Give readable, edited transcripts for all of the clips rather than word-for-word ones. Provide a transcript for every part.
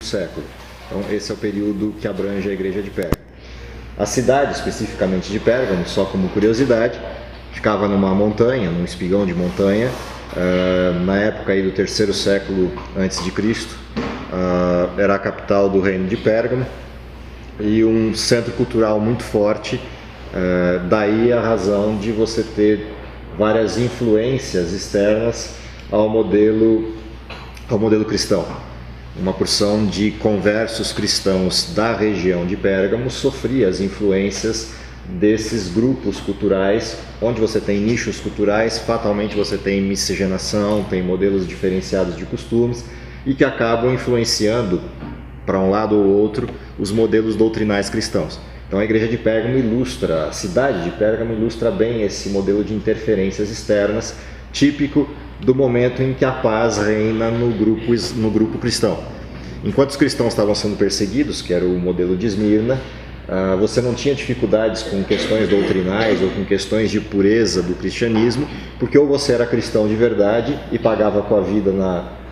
século. Então esse é o período que abrange a igreja de Pérgamo. A cidade, especificamente de Pérgamo, só como curiosidade, ficava numa montanha, num espigão de montanha, na época aí do terceiro século antes de Cristo. Era a capital do reino de Pérgamo e um centro cultural muito forte. Daí a razão de você ter várias influências externas ao modelo cristão. Uma porção de conversos cristãos da região de Pérgamo sofria as influências desses grupos culturais, onde você tem nichos culturais, fatalmente você tem miscigenação, tem modelos diferenciados de costumes e que acabam influenciando, para um lado ou outro, os modelos doutrinais cristãos. Então a igreja de Pérgamo ilustra, a cidade de Pérgamo ilustra bem esse modelo de interferências externas, típico do momento em que a paz reina no grupo cristão. Enquanto os cristãos estavam sendo perseguidos, que era o modelo de Esmirna, você não tinha dificuldades com questões doutrinais ou com questões de pureza do cristianismo, porque ou você era cristão de verdade e pagava com a vida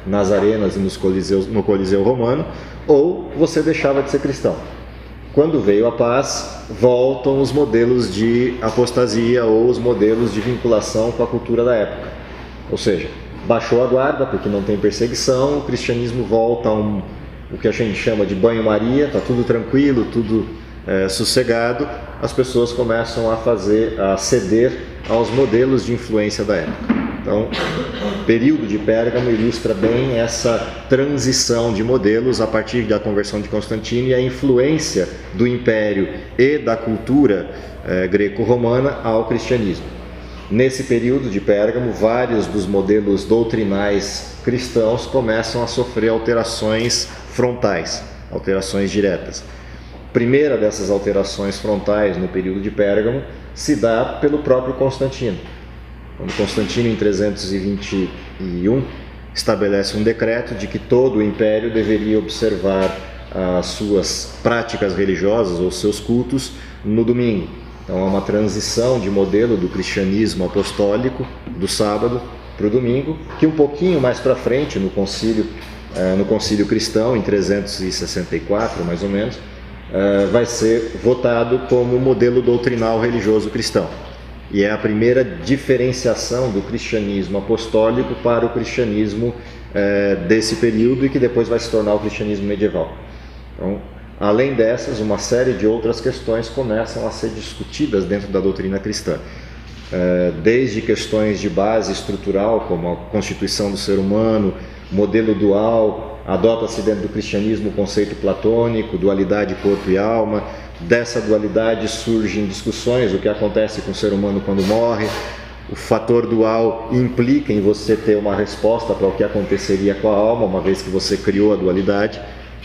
nas arenas e no Coliseu Romano, ou você deixava de ser cristão. Quando veio a paz, voltam os modelos de apostasia ou os modelos de vinculação com a cultura da época. Ou seja, baixou a guarda porque não tem perseguição, o cristianismo volta a o que a gente chama de banho-maria, está tudo tranquilo, tudo sossegado, as pessoas começam a ceder aos modelos de influência da época. Então, o período de Pérgamo ilustra bem essa transição de modelos a partir da conversão de Constantino e a influência do império e da cultura greco-romana ao cristianismo. Nesse período de Pérgamo, vários dos modelos doutrinais cristãos começam a sofrer alterações frontais, alterações diretas. A primeira dessas alterações frontais no período de Pérgamo se dá pelo próprio Constantino. Quando Constantino, em 321, estabelece um decreto de que todo o império deveria observar as suas práticas religiosas ou seus cultos no domingo. Então há uma transição de modelo do cristianismo apostólico do sábado para o domingo, que um pouquinho mais para frente, no concílio cristão, em 364 mais ou menos, vai ser votado como modelo doutrinal religioso cristão. E é a primeira diferenciação do cristianismo apostólico para o cristianismo desse período e que depois vai se tornar o cristianismo medieval. Então, além dessas, uma série de outras questões começam a ser discutidas dentro da doutrina cristã. Desde questões de base estrutural, como a constituição do ser humano, modelo dual, adota-se dentro do cristianismo o conceito platônico, dualidade corpo e alma. Dessa dualidade surgem discussões, o que acontece com o ser humano quando morre. O fator dual implica em você ter uma resposta para o que aconteceria com a alma, uma vez que você criou a dualidade.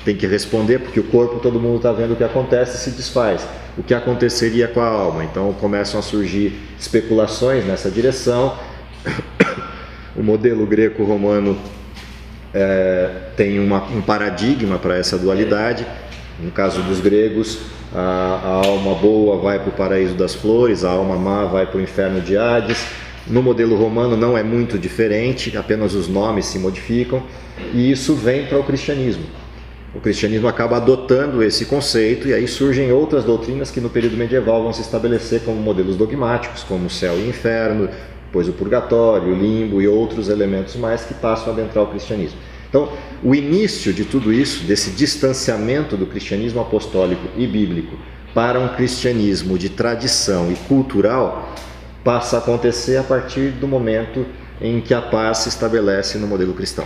Tem que responder, porque o corpo, todo mundo está vendo o que acontece e se desfaz. O que aconteceria com a alma? Então começam a surgir especulações nessa direção. O modelo greco-romano tem um paradigma para essa dualidade. No caso dos gregos, a alma boa vai para o paraíso das flores, a alma má vai para o inferno de Hades. No modelo romano não é muito diferente, apenas os nomes se modificam, e isso vem para o cristianismo. O cristianismo acaba adotando esse conceito e aí surgem outras doutrinas que no período medieval vão se estabelecer como modelos dogmáticos, como o céu e o inferno, depois o purgatório, o limbo e outros elementos mais que passam a adentrar o cristianismo. Então, o início de tudo isso, desse distanciamento do cristianismo apostólico e bíblico para um cristianismo de tradição e cultural, passa a acontecer a partir do momento em que a paz se estabelece no modelo cristão.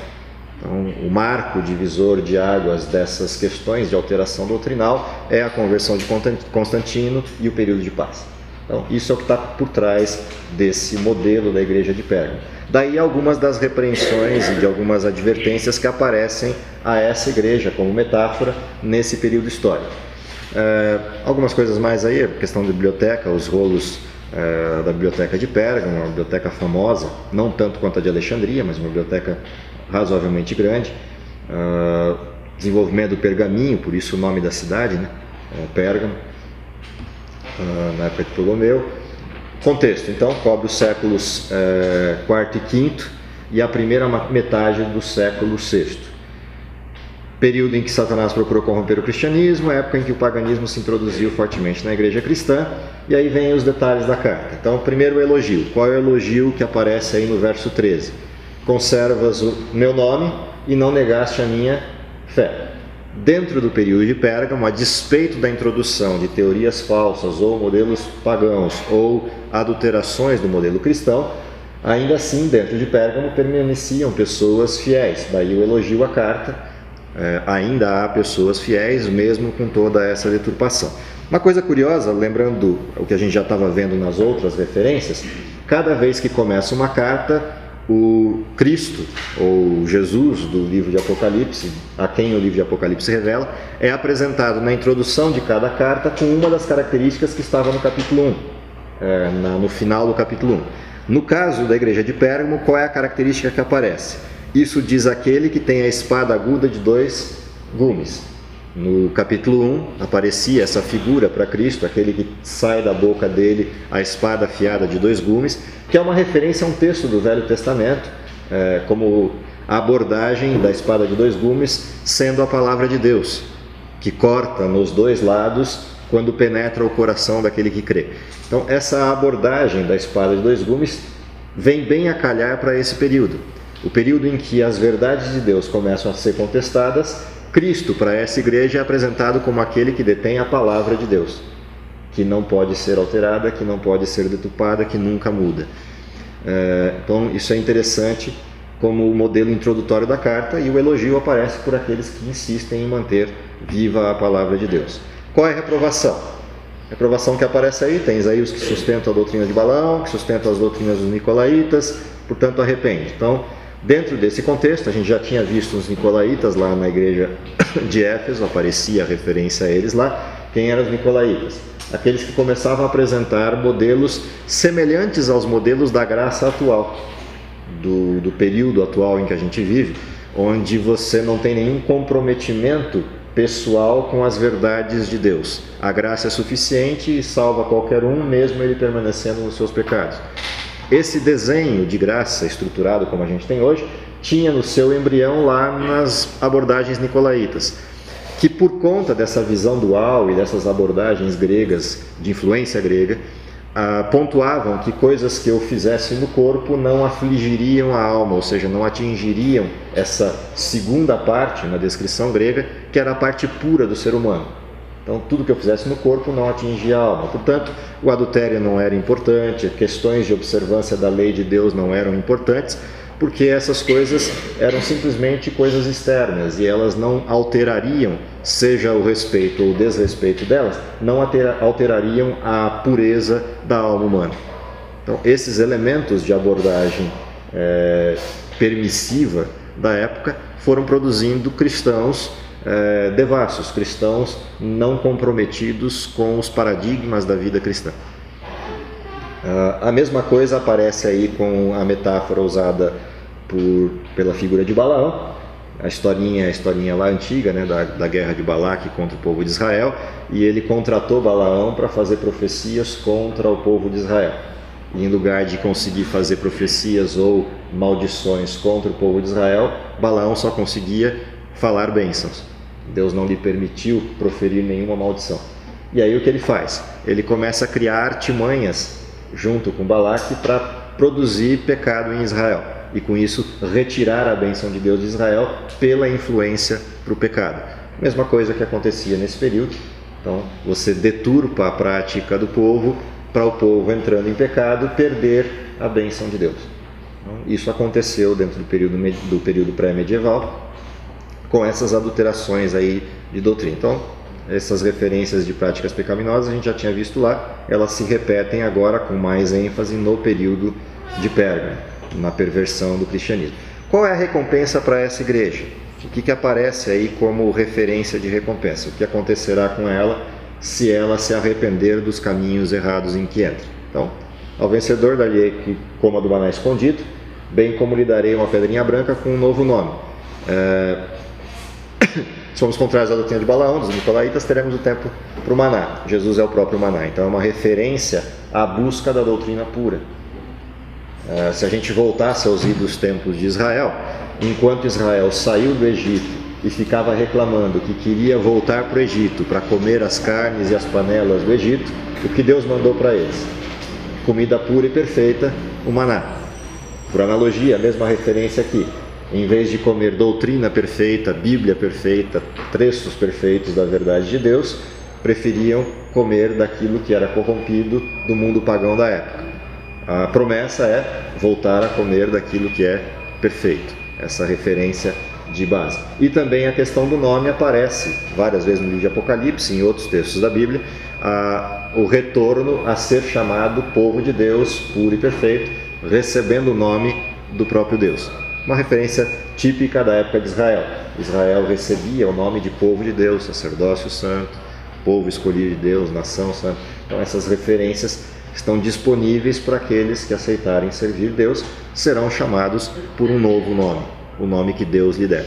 Então, o marco divisor de águas dessas questões de alteração doutrinal é a conversão de Constantino e o período de paz. Então, isso é o que está por trás desse modelo da igreja de Pérgamo. Daí algumas das repreensões e de algumas advertências que aparecem a essa igreja como metáfora nesse período histórico. Algumas coisas mais aí, a questão da biblioteca, os rolos da biblioteca de Pérgamo, uma biblioteca famosa, não tanto quanto a de Alexandria, mas uma biblioteca razoavelmente grande. Desenvolvimento do pergaminho, por isso o nome da cidade, né? Pérgamo, na época de Ptolomeu. Contexto, então, cobre os séculos IV e V e a primeira metade do século VI. período em que Satanás procurou corromper o cristianismo, a época em que o paganismo se introduziu fortemente na igreja cristã, e aí vem os detalhes da carta. Então, primeiro o elogio. Qual é o elogio que aparece aí no verso 13? Conservas o meu nome e não negaste a minha fé. Dentro do período de Pérgamo, a despeito da introdução de teorias falsas ou modelos pagãos ou adulterações do modelo cristão, ainda assim, dentro de Pérgamo, permaneciam pessoas fiéis. Daí o elogio à carta. Ainda há pessoas fiéis, mesmo com toda essa deturpação. Uma coisa curiosa, lembrando o que a gente já estava vendo nas outras referências, cada vez que começa uma carta, o Cristo, ou Jesus do livro de Apocalipse, a quem o livro de Apocalipse revela, é apresentado na introdução de cada carta com uma das características que estava no capítulo 1, no final do capítulo 1. No caso da igreja de Pérgamo, qual é a característica que aparece? Isso diz aquele que tem a espada aguda de 2 gumes. No capítulo 1 aparecia essa figura para Cristo, aquele que sai da boca dele a espada afiada de 2 gumes, que é uma referência a um texto do Velho Testamento, como a abordagem da espada de 2 gumes sendo a palavra de Deus, que corta nos 2 lados quando penetra o coração daquele que crê. Então essa abordagem da espada de 2 gumes vem bem a calhar para esse período. O período em que as verdades de Deus começam a ser contestadas, Cristo, para essa igreja, é apresentado como aquele que detém a palavra de Deus, que não pode ser alterada, que não pode ser deturpada, que nunca muda. Então, isso é interessante como o modelo introdutório da carta, e o elogio aparece por aqueles que insistem em manter viva a palavra de Deus. Qual é a reprovação? A reprovação que aparece aí, tens aí os que sustentam a doutrina de Balaão, que sustentam as doutrinas dos nicolaítas, portanto arrepende. Então, dentro desse contexto, a gente já tinha visto os nicolaítas lá na igreja de Éfeso, aparecia a referência a eles lá. Quem eram os nicolaítas? Aqueles que começavam a apresentar modelos semelhantes aos modelos da graça atual, do período atual em que a gente vive, onde você não tem nenhum comprometimento pessoal com as verdades de Deus. A graça é suficiente e salva qualquer um, mesmo ele permanecendo nos seus pecados. Esse desenho de graça estruturado como a gente tem hoje, tinha no seu embrião lá nas abordagens nicolaítas, que por conta dessa visão dual e dessas abordagens gregas, de influência grega, pontuavam que coisas que eu fizesse no corpo não afligiriam a alma, ou seja, não atingiriam essa segunda parte na descrição grega, que era a parte pura do ser humano. Então, tudo que eu fizesse no corpo não atingia a alma. Portanto, o adultério não era importante, questões de observância da lei de Deus não eram importantes, porque essas coisas eram simplesmente coisas externas e elas não alterariam, seja o respeito ou o desrespeito delas, não alterariam a pureza da alma humana. Então, esses elementos de abordagem permissiva da época foram produzindo cristãos devassos, cristãos não comprometidos com os paradigmas da vida cristã. A mesma coisa aparece aí com a metáfora usada pela figura de Balaão, a historinha lá antiga, né, da guerra de Balaque contra o povo de Israel, e ele contratou Balaão para fazer profecias contra o povo de Israel. E em lugar de conseguir fazer profecias ou maldições contra o povo de Israel, Balaão só conseguia falar bênçãos. Deus não lhe permitiu proferir nenhuma maldição. E aí o que ele faz? Ele começa a criar artimanhas junto com Balaque para produzir pecado em Israel e com isso retirar a bênção de Deus de Israel pela influência para o pecado. Mesma coisa que acontecia nesse período. Então você deturpa a prática do povo para o povo, entrando em pecado, perder a bênção de Deus. Então, isso aconteceu dentro do período pré-medieval, com essas adulterações aí de doutrina. Então, essas referências de práticas pecaminosas a gente já tinha visto lá, elas se repetem agora com mais ênfase no período de Pérgamo, na perversão do cristianismo. Qual é a recompensa para essa igreja? O que aparece aí como referência de recompensa? O que acontecerá com ela se ela se arrepender dos caminhos errados em que entra? Então, ao vencedor darei que coma do maná escondido, bem como lhe darei uma pedrinha branca com um novo nome. Somos contrários à doutrina de Balaão, dos nicolaítas, teremos o tempo para o maná. Jesus é o próprio maná, então é uma referência à busca da doutrina pura. Se a gente voltasse aos idos tempos de Israel, enquanto Israel saiu do Egito e ficava reclamando que queria voltar para o Egito para comer as carnes e as panelas do Egito, o que Deus mandou para eles? Comida pura e perfeita, o maná. Por analogia, a mesma referência aqui. Em vez de comer doutrina perfeita, Bíblia perfeita, trechos perfeitos da verdade de Deus, preferiam comer daquilo que era corrompido do mundo pagão da época. A promessa é voltar a comer daquilo que é perfeito. Essa referência de base. E também a questão do nome aparece várias vezes no livro de Apocalipse, em outros textos da Bíblia, o retorno a ser chamado povo de Deus puro e perfeito, recebendo o nome do próprio Deus. Uma referência típica da época de Israel. Israel recebia o nome de povo de Deus, sacerdócio santo, povo escolhido de Deus, nação santa. Então essas referências estão disponíveis para aqueles que aceitarem servir Deus, serão chamados por um novo nome, o nome que Deus lhe der.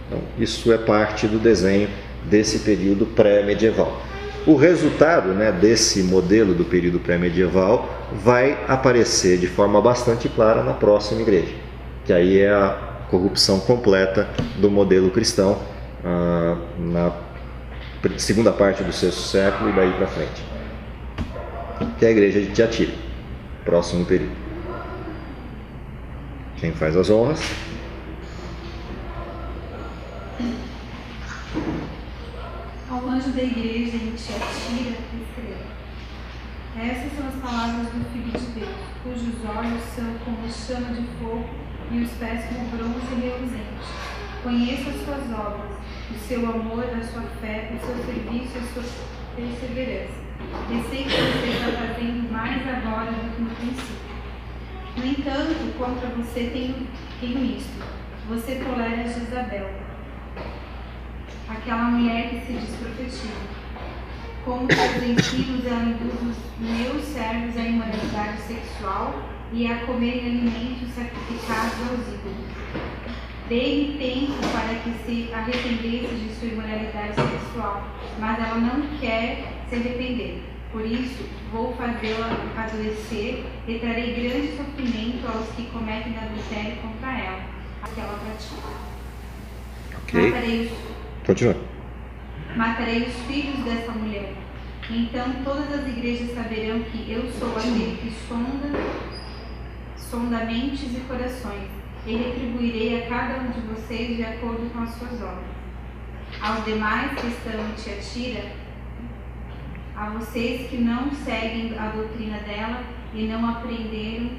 Então, isso é parte do desenho desse período pré-medieval. O resultado, desse modelo do período pré-medieval vai aparecer de forma bastante clara na próxima igreja, que aí é a corrupção completa do modelo cristão na segunda parte do sexto século e daí para frente, que é a igreja de Tiatira, próximo período. Quem faz as honras? Ao anjo da igreja em Tiatira, escreva: essas são as palavras do Filho de Deus, cujos olhos são como chama de fogo e os pés como bronze reluzente. Conheço as suas obras, o seu amor, a sua fé, o seu serviço e a sua perseverança. E sei que você está fazendo mais agora do que no princípio. No entanto, contra você tenho isto: você tolera Jezabel, aquela mulher que se diz profetiza. Como seus ensinos, ela induz os meus servos à imoralidade sexual e a comerem alimentos sacrificados aos ídolos. Dei-lhe tempo para que se arrependesse de sua imoralidade sexual, mas ela não quer se arrepender. Por isso, vou fazê-la adoecer e trarei grande sofrimento aos que cometem adultério contra ela, a que ela pratica. Ok. Continua. Matarei os filhos dessa mulher. Então todas as igrejas saberão que eu sou aquele que sonda mentes e corações, e retribuirei a cada um de vocês de acordo com as suas obras. Aos demais que estão em Tiatira, a vocês que não seguem a doutrina dela e não aprenderam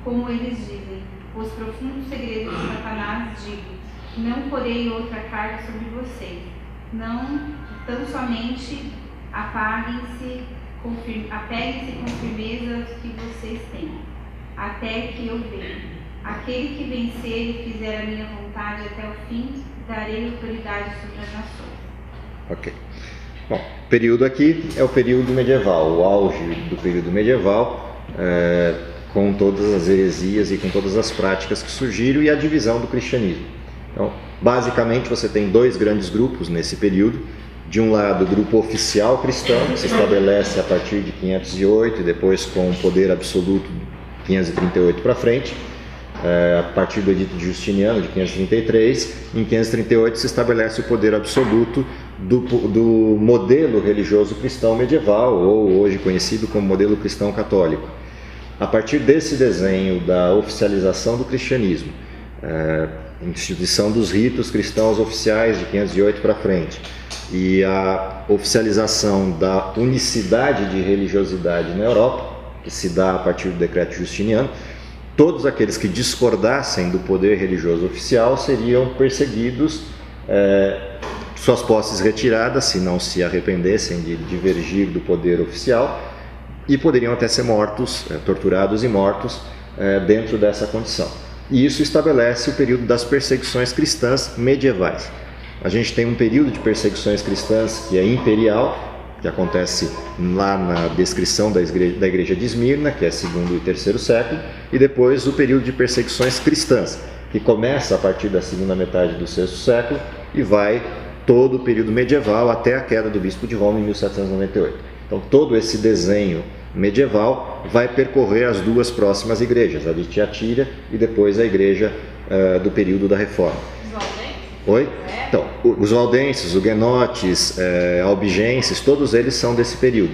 como eles dizem, os profundos segredos de Satanás, digo: não porei outra carga sobre vocês. Não tão somente apeguem-se com firmeza aos que vocês têm, até que eu venha. Aquele que vencer e fizer a minha vontade até o fim, darei autoridade sobre as nações. Ok. Bom, o período aqui é o período medieval, o auge do período medieval, com todas as heresias e com todas as práticas que surgiram e a divisão do cristianismo. Então, basicamente, você tem dois grandes grupos nesse período. De um lado, o grupo oficial cristão, que se estabelece a partir de 508 e depois com o poder absoluto de 538 para frente. A partir do edito de Justiniano, de 533, em 538 se estabelece o poder absoluto do modelo religioso cristão medieval, ou hoje conhecido como modelo cristão católico. A partir desse desenho da oficialização do cristianismo, instituição dos ritos cristãos oficiais de 508 para frente, e a oficialização da unicidade de religiosidade na Europa, que se dá a partir do decreto justiniano, todos aqueles que discordassem do poder religioso oficial seriam perseguidos, suas posses retiradas, se não se arrependessem de divergir do poder oficial, e poderiam até ser mortos, torturados e mortos dentro dessa condição. E isso estabelece o período das perseguições cristãs medievais. A gente tem um período de perseguições cristãs que é imperial, que acontece lá na descrição da igreja de Esmirna, que é segundo e terceiro século, e depois o período de perseguições cristãs, que começa a partir da segunda metade do sexto século e vai todo o período medieval até a queda do bispo de Roma em 1798. Então todo esse desenho medieval vai percorrer as duas próximas igrejas, a de Tiatira e depois a igreja do período da Reforma. Oi? Então, os valdenses, huguenotes, albigenses, todos eles são desse período.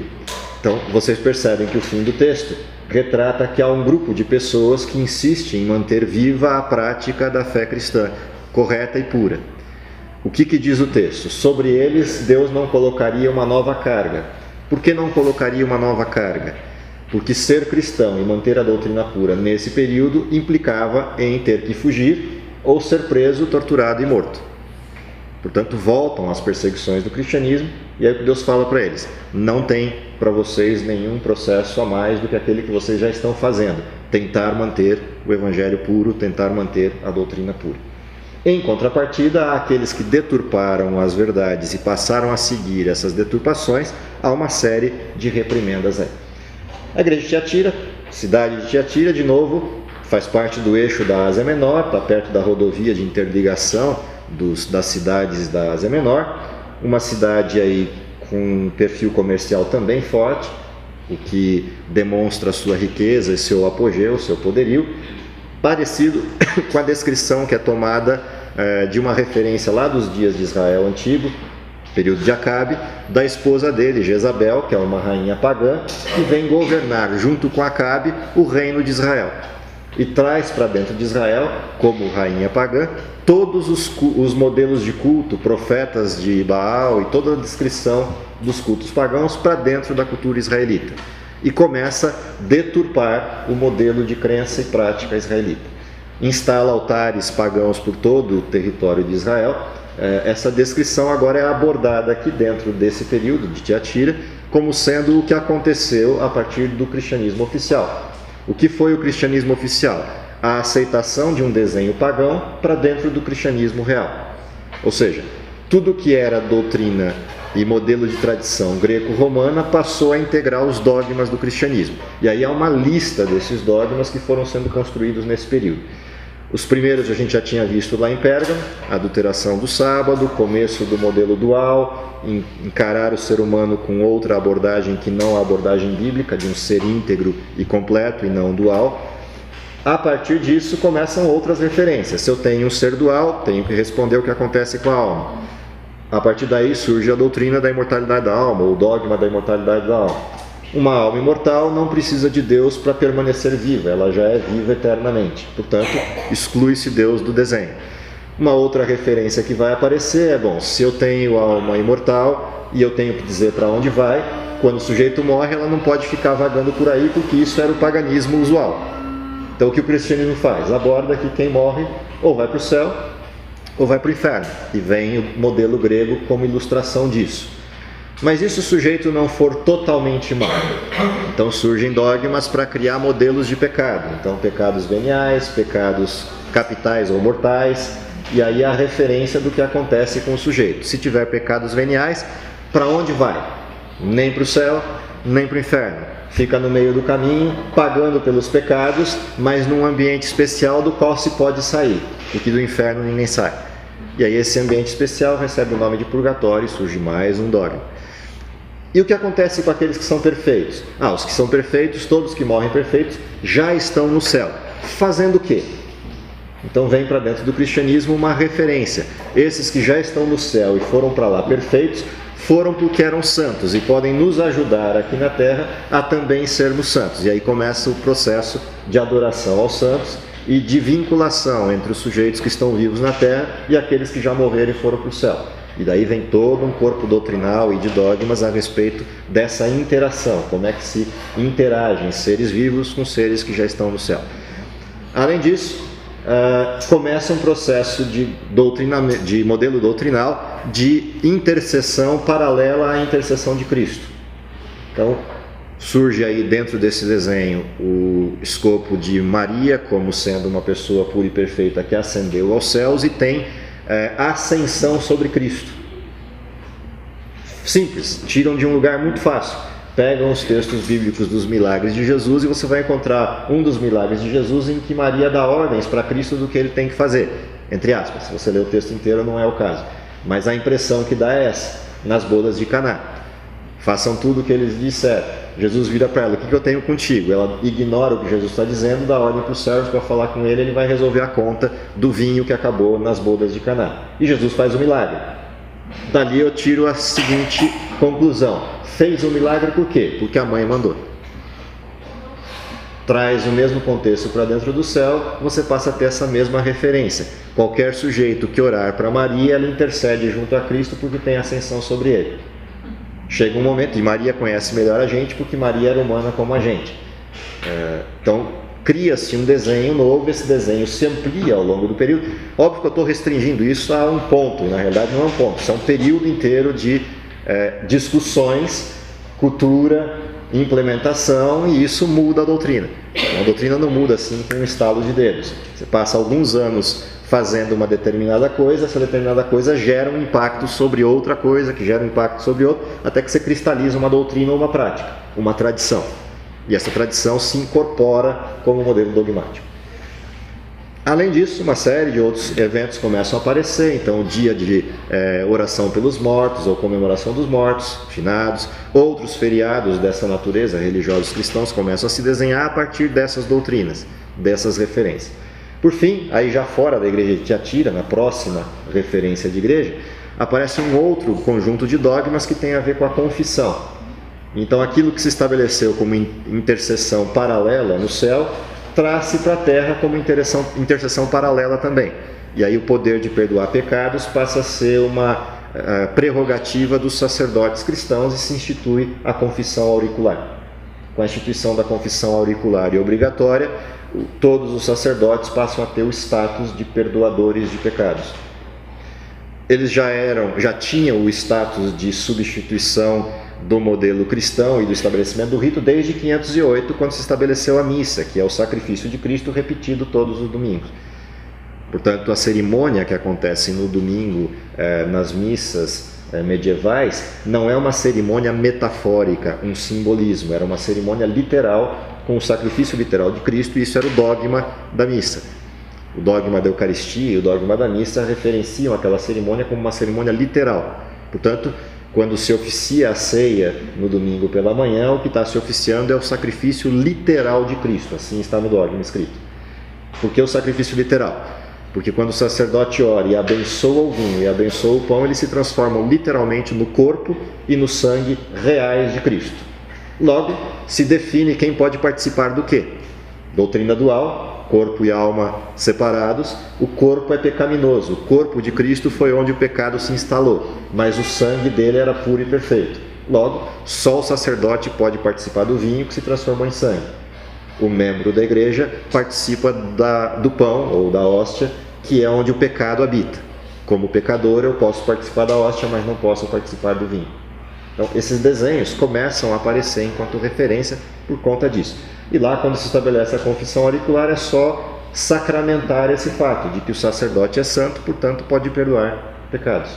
Então, vocês percebem que o fim do texto retrata que há um grupo de pessoas que insiste em manter viva a prática da fé cristã, correta e pura. O que diz o texto? Sobre eles, Deus não colocaria uma nova carga. Por que não colocaria uma nova carga? Porque ser cristão e manter a doutrina pura nesse período implicava em ter que fugir ou ser preso, torturado e morto. Portanto, voltam às perseguições do cristianismo, e aí Deus fala para eles: não tem para vocês nenhum processo a mais do que aquele que vocês já estão fazendo, tentar manter o evangelho puro, tentar manter a doutrina pura. Em contrapartida, há aqueles que deturparam as verdades e passaram a seguir essas deturpações, há uma série de reprimendas aí. A igreja de Tiatira, cidade de Tiatira, de novo, faz parte do eixo da Ásia Menor, está perto da rodovia de interligação das cidades da Ásia Menor, uma cidade aí com um perfil comercial também forte, o que demonstra sua riqueza e seu apogeu, seu poderio, parecido com a descrição que é tomada de uma referência lá dos dias de Israel antigo, período de Acabe, da esposa dele, Jezabel, que é uma rainha pagã, que vem governar junto com Acabe o reino de Israel. E traz para dentro de Israel, como rainha pagã, todos os modelos de culto, profetas de Baal e toda a descrição dos cultos pagãos para dentro da cultura israelita. E começa a deturpar o modelo de crença e prática israelita. Instala altares pagãos por todo o território de Israel. Essa descrição agora é abordada aqui dentro desse período de Tiatira como sendo o que aconteceu a partir do cristianismo oficial. O que foi o cristianismo oficial? A aceitação de um desenho pagão para dentro do cristianismo real. Ou seja, tudo que era doutrina e modelo de tradição greco-romana passou a integrar os dogmas do cristianismo. E aí há uma lista desses dogmas que foram sendo construídos nesse período. Os primeiros a gente já tinha visto lá em Pérgamo: a adulteração do sábado, começo do modelo dual, encarar o ser humano com outra abordagem que não a abordagem bíblica, de um ser íntegro e completo e não dual. A partir disso começam outras referências. Se eu tenho um ser dual, tenho que responder o que acontece com a alma. A partir daí surge a doutrina da imortalidade da alma, ou o dogma da imortalidade da alma. Uma alma imortal não precisa de Deus para permanecer viva, ela já é viva eternamente. Portanto, exclui-se Deus do desenho. Uma outra referência que vai aparecer é, se eu tenho alma imortal e eu tenho que dizer para onde vai, quando o sujeito morre, ela não pode ficar vagando por aí, porque isso era o paganismo usual. Então, o que o cristianismo faz? Aborda que quem morre ou vai para o céu ou vai para o inferno. E vem o modelo grego como ilustração disso. Mas e se o sujeito não for totalmente mau? Então surgem dogmas para criar modelos de pecado. Então, pecados veniais, pecados capitais ou mortais. E aí a referência do que acontece com o sujeito. Se tiver pecados veniais, para onde vai? Nem para o céu, nem para o inferno. Fica no meio do caminho, pagando pelos pecados, mas num ambiente especial do qual se pode sair, porque do inferno ninguém sai. E aí esse ambiente especial recebe o nome de purgatório e surge mais um dogma. E o que acontece com aqueles que são perfeitos? Os que são perfeitos, todos que morrem perfeitos, já estão no céu. Fazendo o quê? Então vem para dentro do cristianismo uma referência. Esses que já estão no céu e foram para lá perfeitos, foram porque eram santos e podem nos ajudar aqui na terra a também sermos santos. E aí começa o processo de adoração aos santos e de vinculação entre os sujeitos que estão vivos na terra e aqueles que já morreram e foram para o céu. E daí vem todo um corpo doutrinal e de dogmas a respeito dessa interação, como é que se interagem seres vivos com seres que já estão no céu. Além disso, começa um processo de modelo doutrinal de intercessão paralela à intercessão de Cristo. Então, surge aí dentro desse desenho o escopo de Maria como sendo uma pessoa pura e perfeita que ascendeu aos céus e tem ascensão sobre Cristo. Simples, tiram de um lugar muito fácil. Pegam os textos bíblicos dos milagres de Jesus e você vai encontrar um dos milagres de Jesus em que Maria dá ordens para Cristo do que ele tem que fazer. Entre aspas, se você ler o texto inteiro não é o caso. Mas a impressão que dá é essa, nas bodas de Caná. Façam tudo o que eles disseram. Jesus vira para ela: o que eu tenho contigo? Ela ignora o que Jesus está dizendo, dá ordem para os servos para falar com ele, ele vai resolver a conta do vinho que acabou nas bodas de Caná. E Jesus faz o milagre. Dali eu tiro a seguinte conclusão: fez o milagre por quê? Porque a mãe mandou. Traz o mesmo contexto para dentro do céu, você passa a ter essa mesma referência. Qualquer sujeito que orar para Maria, ela intercede junto a Cristo porque tem ascensão sobre ele. Chega um momento, e Maria conhece melhor a gente porque Maria era humana como a gente. Então, cria-se um desenho novo, esse desenho se amplia ao longo do período. Óbvio que eu estou restringindo isso a um ponto, e na realidade não é um ponto, isso é um período inteiro de discussões, cultura, implementação, e isso muda a doutrina. A doutrina não muda assim com um estalo de dedos. Você passa alguns anos fazendo uma determinada coisa, essa determinada coisa gera um impacto sobre outra coisa, que gera um impacto sobre outra, até que você cristaliza uma doutrina ou uma prática, uma tradição. E essa tradição se incorpora como modelo dogmático. Além disso, uma série de outros eventos começam a aparecer. Então, o dia de oração pelos mortos, ou comemoração dos mortos, finados, outros feriados dessa natureza, religiosos cristãos, começam a se desenhar a partir dessas doutrinas, dessas referências. Por fim, aí já fora da igreja de Tiatira, na próxima referência de igreja, aparece um outro conjunto de dogmas que tem a ver com a confissão. Então, aquilo que se estabeleceu como intercessão paralela no céu, traz-se para a terra como intercessão paralela também. E aí o poder de perdoar pecados passa a ser uma prerrogativa dos sacerdotes cristãos e se institui a confissão auricular. Com a instituição da confissão auricular e obrigatória, todos os sacerdotes passam a ter o status de perdoadores de pecados. Eles já tinham o status de substituição do modelo cristão e do estabelecimento do rito desde 508, quando se estabeleceu a missa, que é o sacrifício de Cristo repetido todos os domingos. Portanto, a cerimônia que acontece no domingo nas missas medievais não é uma cerimônia metafórica, um simbolismo, era uma cerimônia literal, com o sacrifício literal de Cristo, e isso era o dogma da missa. O dogma da Eucaristia e o dogma da missa referenciam aquela cerimônia como uma cerimônia literal. Portanto, quando se oficia a ceia no domingo pela manhã, o que está se oficiando é o sacrifício literal de Cristo, assim está no dogma escrito. Por que o sacrifício literal? Porque quando o sacerdote ora e abençoa o vinho e abençoa o pão, eles se transformam literalmente no corpo e no sangue reais de Cristo. Logo, se define quem pode participar do quê? Doutrina dual, corpo e alma separados. O corpo é pecaminoso, o corpo de Cristo foi onde o pecado se instalou, mas o sangue dele era puro e perfeito. Logo, só o sacerdote pode participar do vinho que se transformou em sangue. O membro da igreja participa do pão ou da hóstia, que é onde o pecado habita. Como pecador, eu posso participar da hóstia, mas não posso participar do vinho. Então, esses desenhos começam a aparecer enquanto referência por conta disso. E lá, quando se estabelece a confissão auricular, é só sacramentar esse fato de que o sacerdote é santo, portanto pode perdoar pecados,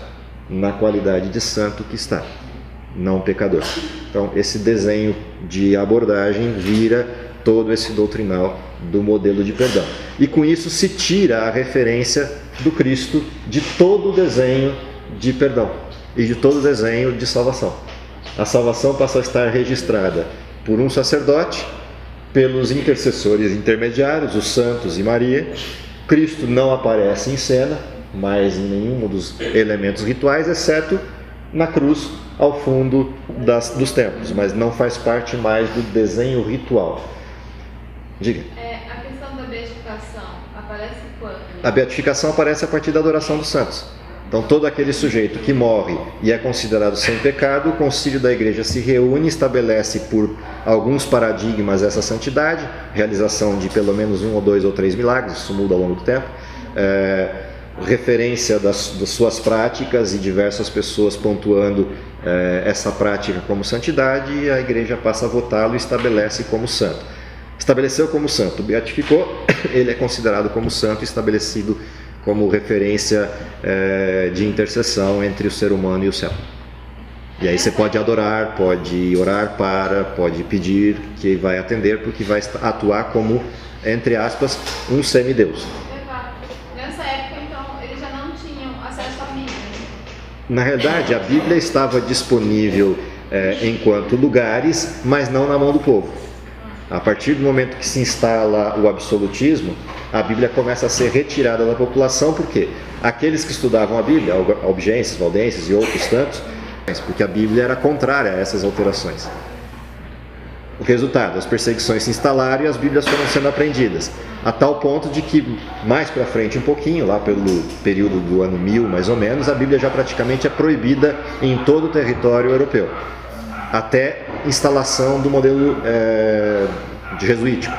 na qualidade de santo que está, não pecador. Então, esse desenho de abordagem vira todo esse doutrinal do modelo de perdão. E com isso se tira a referência do Cristo de todo o desenho de perdão e de todo o desenho de salvação. A salvação passa a estar registrada por um sacerdote, pelos intercessores intermediários, os santos e Maria. Cristo não aparece em cena, mas em nenhum dos elementos rituais, exceto na cruz, ao fundo dos templos, mas não faz parte mais do desenho ritual. Diga. A questão da beatificação aparece quando? A beatificação aparece a partir da adoração dos santos. Então, todo aquele sujeito que morre e é considerado sem pecado, o concílio da igreja se reúne, estabelece por alguns paradigmas essa santidade, realização de pelo menos 1 ou 2 ou 3 milagres, isso muda ao longo do tempo, referência das suas práticas e diversas pessoas pontuando essa prática como santidade, e a igreja passa a votá-lo e estabelece como santo. Estabeleceu como santo, beatificou, ele é considerado como santo, estabelecido como referência de intercessão entre o ser humano e o céu. E aí você pode adorar, pode orar pode pedir, que vai atender, porque vai atuar como, entre aspas, um semideus. Nessa época, então, eles já não tinham acesso à Bíblia? Na realidade, a Bíblia estava disponível enquanto lugares, mas não na mão do povo. A partir do momento que se instala o absolutismo, a Bíblia começa a ser retirada da população, porque aqueles que estudavam a Bíblia, albigenses, valdenses e outros tantos, porque a Bíblia era contrária a essas alterações. O resultado, as perseguições se instalaram e as Bíblias foram sendo apreendidas, a tal ponto de que, mais para frente um pouquinho, lá pelo período do ano 1000 mais ou menos, a Bíblia já praticamente é proibida em todo o território europeu, até instalação do modelo jesuítico.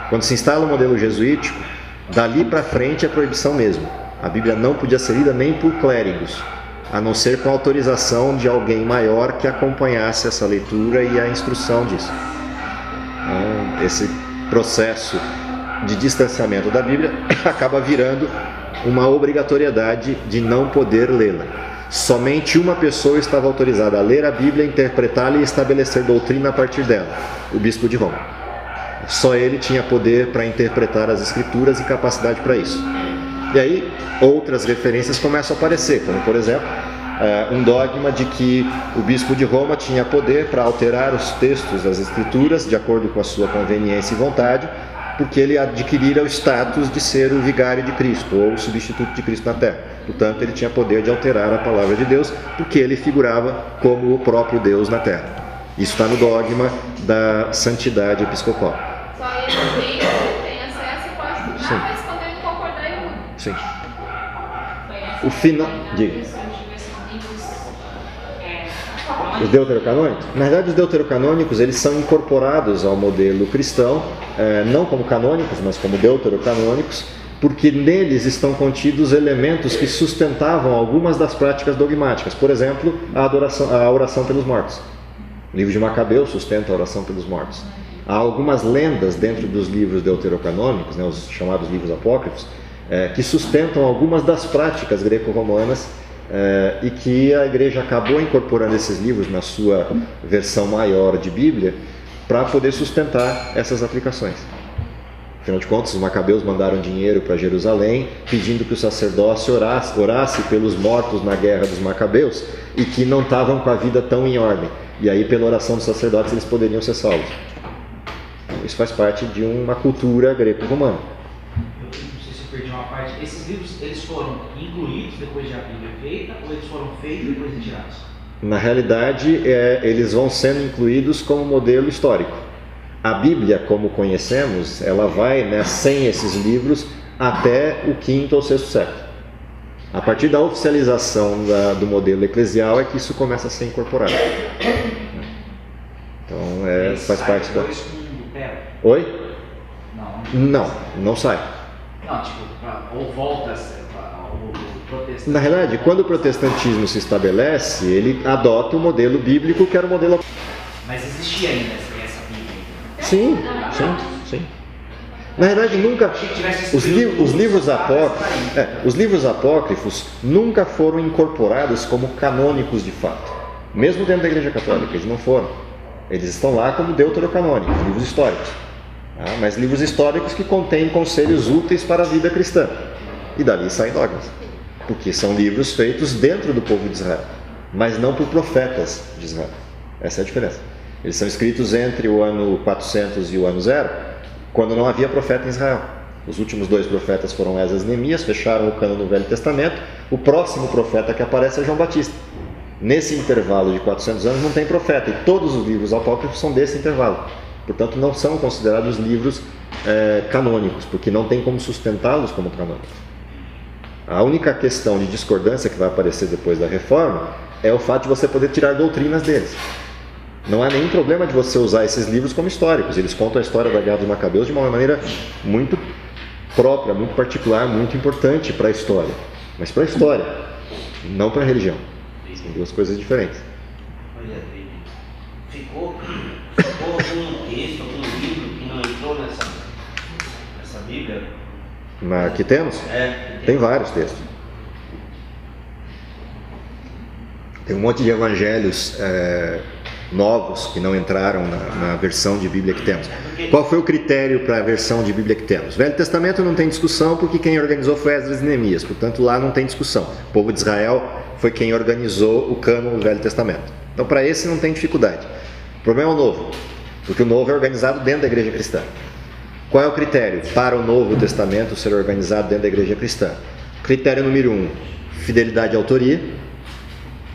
Quando se instala o modelo jesuítico, dali para frente é proibição mesmo. A Bíblia não podia ser lida nem por clérigos, a não ser com autorização de alguém maior que acompanhasse essa leitura e a instrução disso. Então, esse processo de distanciamento da Bíblia acaba virando uma obrigatoriedade de não poder lê-la. Somente uma pessoa estava autorizada a ler a Bíblia, interpretá-la e estabelecer doutrina a partir dela, o bispo de Roma. Só ele tinha poder para interpretar as Escrituras e capacidade para isso. E aí, outras referências começam a aparecer, como, por exemplo, um dogma de que o bispo de Roma tinha poder para alterar os textos das Escrituras de acordo com a sua conveniência e vontade, porque ele adquirira o status de ser o vigário de Cristo, ou o substituto de Cristo na Terra. Portanto, ele tinha poder de alterar a palavra de Deus, porque ele figurava como o próprio Deus na Terra. Isso está no dogma da santidade episcopal. Só ele tem acesso e pode estudar, mas quando ele concordar, ele muda. Sim. O final... Diga. Os deuterocanônicos? Na verdade, os deuterocanônicos eles são incorporados ao modelo cristão, não como canônicos, mas como deuterocanônicos, porque neles estão contidos elementos que sustentavam algumas das práticas dogmáticas. Por exemplo, a oração pelos mortos. O livro de Macabeus sustenta a oração pelos mortos. Há algumas lendas dentro dos livros deuterocanônicos, os chamados livros apócrifos, que sustentam algumas das práticas greco-romanas, e que a igreja acabou incorporando esses livros na sua versão maior de Bíblia para poder sustentar essas aplicações. Afinal de contas, os macabeus mandaram dinheiro para Jerusalém pedindo que o sacerdócio orasse pelos mortos na guerra dos macabeus e que não estavam com a vida tão em ordem. E aí, pela oração dos sacerdotes, eles poderiam ser salvos. Isso faz parte de uma cultura greco-romana. Perdi uma parte. Esses livros, eles foram incluídos depois de a Bíblia feita ou eles foram feitos e depois retirados? Na realidade, eles vão sendo incluídos como modelo histórico. A Bíblia, como conhecemos, ela vai, sem esses livros, até o 5º ou 6º século. A partir da oficialização do modelo eclesial é que isso começa a ser incorporado. Então, faz parte da... Oi? Não sai. Não, tipo, ou volta o protestantismo. Na realidade, quando o protestantismo se estabelece, ele adota o modelo bíblico, que era o modelo... Mas existia ainda essa Bíblia? Sim. Na realidade, nunca... Os livros apócrifos nunca foram incorporados como canônicos de fato. Mesmo dentro da Igreja Católica, eles não foram. Eles estão lá como deuterocanônicos, livros históricos. Mas livros históricos que contêm conselhos úteis para a vida cristã. E dali saem dogmas. Porque são livros feitos dentro do povo de Israel, mas não por profetas de Israel. Essa é a diferença. Eles são escritos entre o ano 400 e o ano 0, quando não havia profeta em Israel. Os últimos 2 profetas foram Esdras e Neemias, fecharam o cânon do Velho Testamento. O próximo profeta que aparece é João Batista. Nesse intervalo de 400 anos não tem profeta, e todos os livros apócrifos são desse intervalo. Portanto, não são considerados livros canônicos, porque não tem como sustentá-los como canônicos. A única questão de discordância que vai aparecer depois da reforma é o fato de você poder tirar doutrinas deles. Não há nenhum problema de você usar esses livros como históricos. Eles contam a história da Guerra dos Macabeus de uma maneira muito própria, muito particular, muito importante para a história. Mas para a história, não para a religião. São 2 coisas diferentes. Ficou algum texto, algum livro que não entrou nessa Bíblia? Que temos? Tem vários textos. Tem um monte de evangelhos novos que não entraram na versão de Bíblia que temos. Qual foi o critério para a versão de Bíblia que temos? Velho Testamento não tem discussão, porque quem organizou foi Esdras e Neemias. Portanto, lá não tem discussão. O povo de Israel foi quem organizou o cânon do Velho Testamento. Então, para esse não tem dificuldade. O problema é o novo, porque o novo é organizado dentro da igreja cristã. Qual é o critério para o Novo Testamento ser organizado dentro da igreja cristã? Critério número 1, fidelidade à autoria.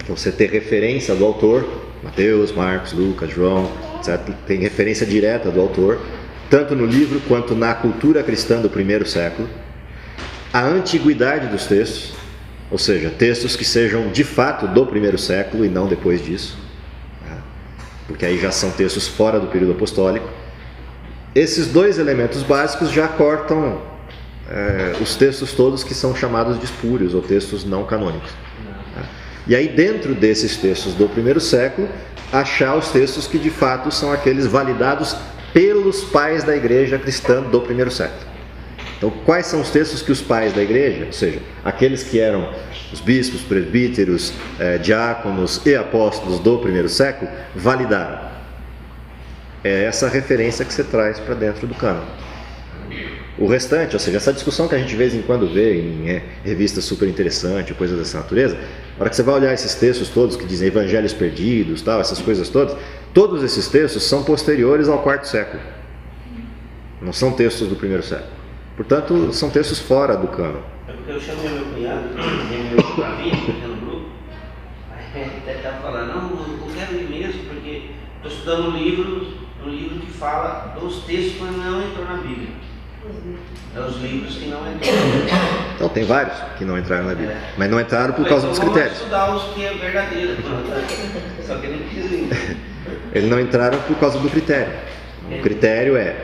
Então, você ter referência do autor, Mateus, Marcos, Lucas, João, etc. Tem referência direta do autor, tanto no livro quanto na cultura cristã do primeiro século. A antiguidade dos textos, ou seja, textos que sejam de fato do primeiro século e não depois disso, porque aí já são textos fora do período apostólico. Esses dois elementos básicos já cortam os textos todos que são chamados de espúrios ou textos não canônicos. E aí, dentro desses textos do primeiro século, achar os textos que de fato são aqueles validados pelos pais da igreja cristã do primeiro século. Então, quais são os textos que os pais da igreja, ou seja, aqueles que eram os bispos, presbíteros, diáconos e apóstolos do primeiro século, validaram? É essa referência que você traz para dentro do cânon. O restante, ou seja, essa discussão que a gente de vez em quando vê em revistas super interessantes, coisas dessa natureza, na hora que você vai olhar esses textos todos que dizem evangelhos perdidos, tal, essas coisas todas, todos esses textos são posteriores ao quarto século. Não são textos do primeiro século. Portanto, são textos fora do cânon. É porque eu chamei meu cunhado, meu amigo, no grupo, aí ele até estava falando, não, eu quero ir mesmo, porque estou estudando um livro que fala dos textos, mas não entrou na Bíblia. É os livros que não entraram na Bíblia. Então, tem vários que não entraram na Bíblia, mas não entraram por causa dos critérios. Vamos estudar os que é verdadeiro, só que ele não quis ir. Eles não entraram por causa do critério. O critério é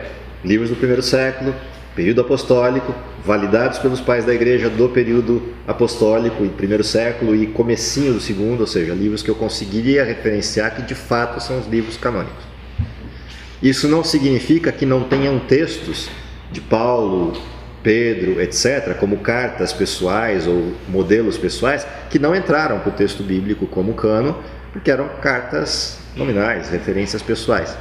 livros do primeiro século, período apostólico, validados pelos pais da igreja do período apostólico e primeiro século e comecinho do segundo, ou seja, livros que eu conseguiria referenciar que de fato são os livros canônicos. Isso não significa que não tenham textos de Paulo, Pedro, etc., como cartas pessoais ou modelos pessoais, que não entraram para o texto bíblico como cânon, porque eram cartas nominais, referências pessoais.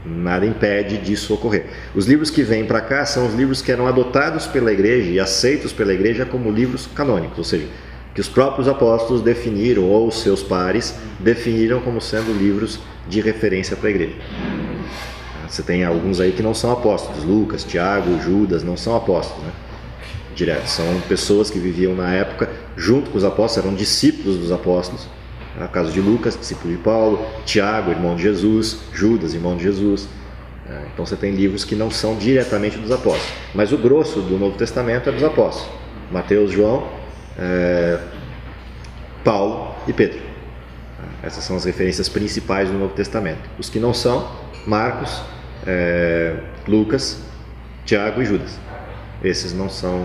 Nada impede disso ocorrer. Os livros que vêm para cá são os livros que eram adotados pela igreja e aceitos pela igreja como livros canônicos, ou seja, que os próprios apóstolos definiram, ou os seus pares definiram como sendo livros de referência para a igreja. Você tem alguns aí que não são apóstolos, Lucas, Tiago, Judas, não são apóstolos, né? Direto, são pessoas que viviam na época junto com os apóstolos, eram discípulos dos apóstolos. No caso de Lucas, discípulo de Paulo, Tiago, irmão de Jesus, Judas, irmão de Jesus. Então você tem livros que não são diretamente dos apóstolos, mas o grosso do Novo Testamento é dos apóstolos: Mateus, João, Paulo e Pedro. Essas são as referências principais do Novo Testamento. Os que não são, Marcos, Lucas, Tiago e Judas. Esses não são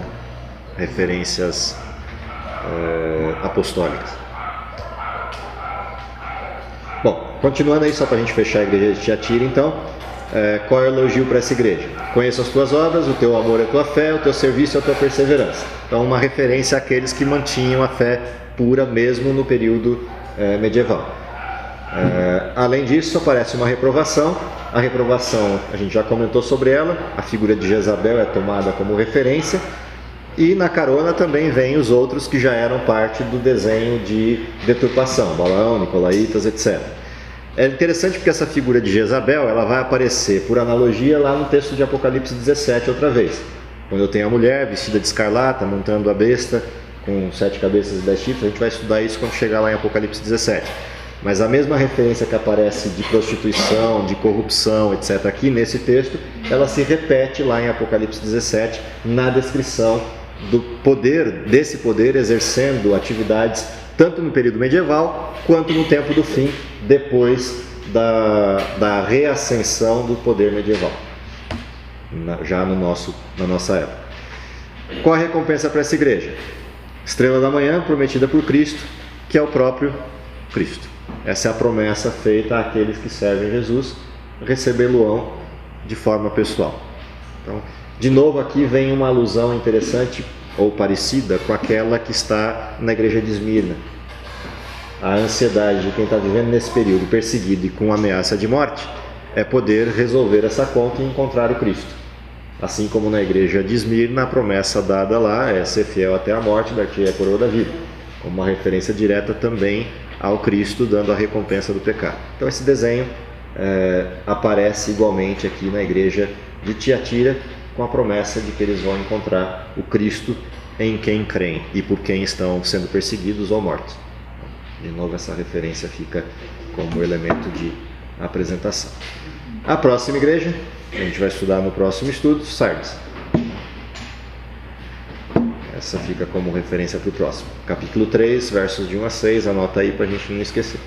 referências apostólicas. Bom, continuando aí, só para a gente fechar a igreja de Tiatira, então, qual é o elogio para essa igreja? Conheço as tuas obras, o teu amor é a tua fé, o teu serviço é a tua perseverança. Então, uma referência àqueles que mantinham a fé pura mesmo no período medieval. Além disso, aparece uma reprovação. A reprovação, a gente já comentou sobre ela, a figura de Jezabel é tomada como referência, e na carona também vem os outros que já eram parte do desenho de deturpação, Balaão, Nicolaítas, etc. É interessante porque essa figura de Jezabel, ela vai aparecer por analogia lá no texto de Apocalipse 17 outra vez, quando eu tenho a mulher vestida de escarlata, montando a besta, com 7 cabeças e 10 chifres. A gente vai estudar isso quando chegar lá em Apocalipse 17. Mas a mesma referência que aparece de prostituição, de corrupção, etc., aqui nesse texto, ela se repete lá em Apocalipse 17, na descrição do poder, desse poder exercendo atividades tanto no período medieval quanto no tempo do fim, depois da reascensão do poder medieval, já na nossa época. Qual a recompensa para essa igreja? Estrela da manhã prometida por Cristo, que é o próprio Cristo. Essa é a promessa feita àqueles que servem Jesus, recebê-lo-ão de forma pessoal. Então, de novo aqui vem uma alusão interessante ou parecida com aquela que está na igreja de Esmirna. A ansiedade de quem está vivendo nesse período perseguido e com ameaça de morte é poder resolver essa conta e encontrar o Cristo. Assim como na igreja de Esmirna, a promessa dada lá é ser fiel até a morte, dar-te a coroa da vida, como uma referência direta também ao Cristo, dando a recompensa do pecado. Então esse desenho aparece igualmente aqui na igreja de Tiatira, com a promessa de que eles vão encontrar o Cristo em quem creem e por quem estão sendo perseguidos ou mortos. De novo, essa referência fica como elemento de apresentação. A próxima igreja, a gente vai estudar no próximo estudo, Sardes. Essa fica como referência para o próximo. Capítulo 3, versos de 1 a 6, anota aí para a gente não esquecer.